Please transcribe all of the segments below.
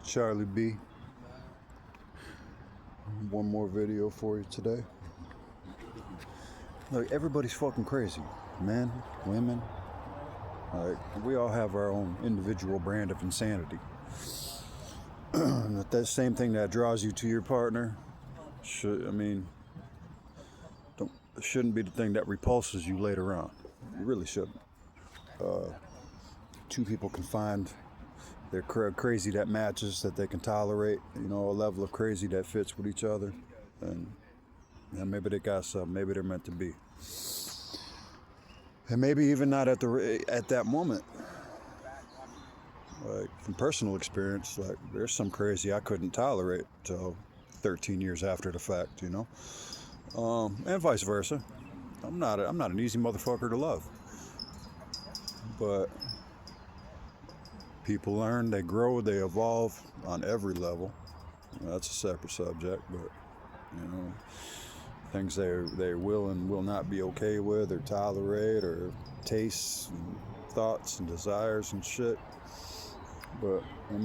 Charlie B. One more video for you today. Look, everybody's fucking crazy. Men, women. Like, we all have our own individual brand of insanity. That same thing that draws you to your partner shouldn't be the thing that repulses you later on. It really shouldn't. Two people can find their crazy that matches, that they can tolerate, a level of crazy that fits with each other, and maybe they got something. Maybe they're meant to be, and maybe even not at that moment. Like, from personal experience, like, there's some crazy I couldn't tolerate till 13 years after the fact, and vice versa. I'm not an easy motherfucker to love, but people learn, they grow, they evolve on every level. That's a separate subject, but things they will and will not be okay with or tolerate, or tastes and thoughts and desires and shit. But as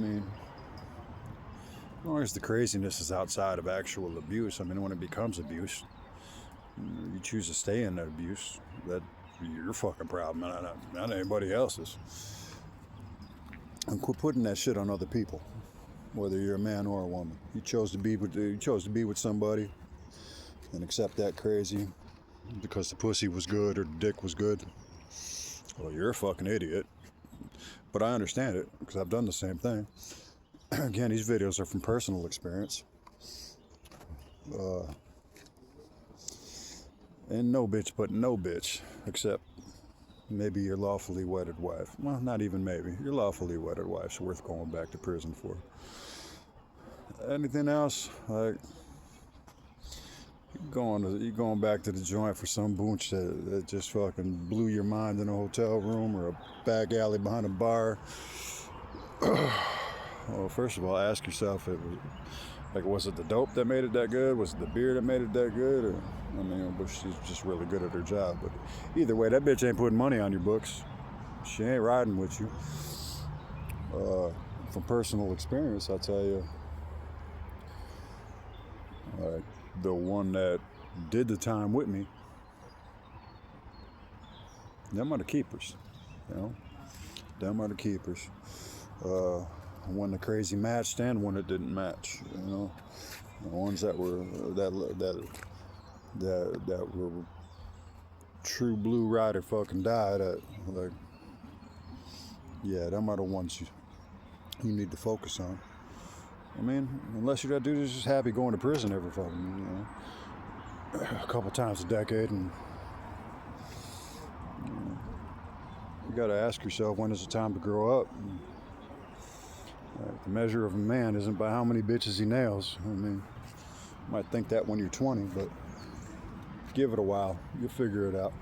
long as the craziness is outside of actual abuse, when it becomes abuse, you choose to stay in that abuse, that's your fucking problem, not anybody else's. And quit putting that shit on other people, whether you're a man or a woman. You chose to be with somebody and accept that crazy because the pussy was good or the dick was good. Well, you're a fucking idiot. But I understand it, because I've done the same thing. Again, these videos are from personal experience. And no bitch, except maybe your lawfully wedded wife. Well, not even maybe. Your lawfully wedded wife's worth going back to prison for. Anything else? Like, you going back to the joint for some boonch that just fucking blew your mind in a hotel room or a back alley behind a bar. Well, first of all, ask yourself, was it the dope that made it that good? Was it the beer that made it that good? Or, but she's just really good at her job. But either way, that bitch ain't putting money on your books. She ain't riding with you. From personal experience, I'll tell you, the one that did the time with me, them are the keepers, them are the keepers. One that crazy matched and one that didn't match, the ones that were that were true blue ride or fucking die. Them are the ones you need to focus on. Unless you're that dude who's just happy going to prison every fucking, a couple times a decade, and you gotta ask yourself, when is the time to grow up? The measure of a man isn't by how many bitches he nails. You might think that when you're 20, but give it a while, you'll figure it out.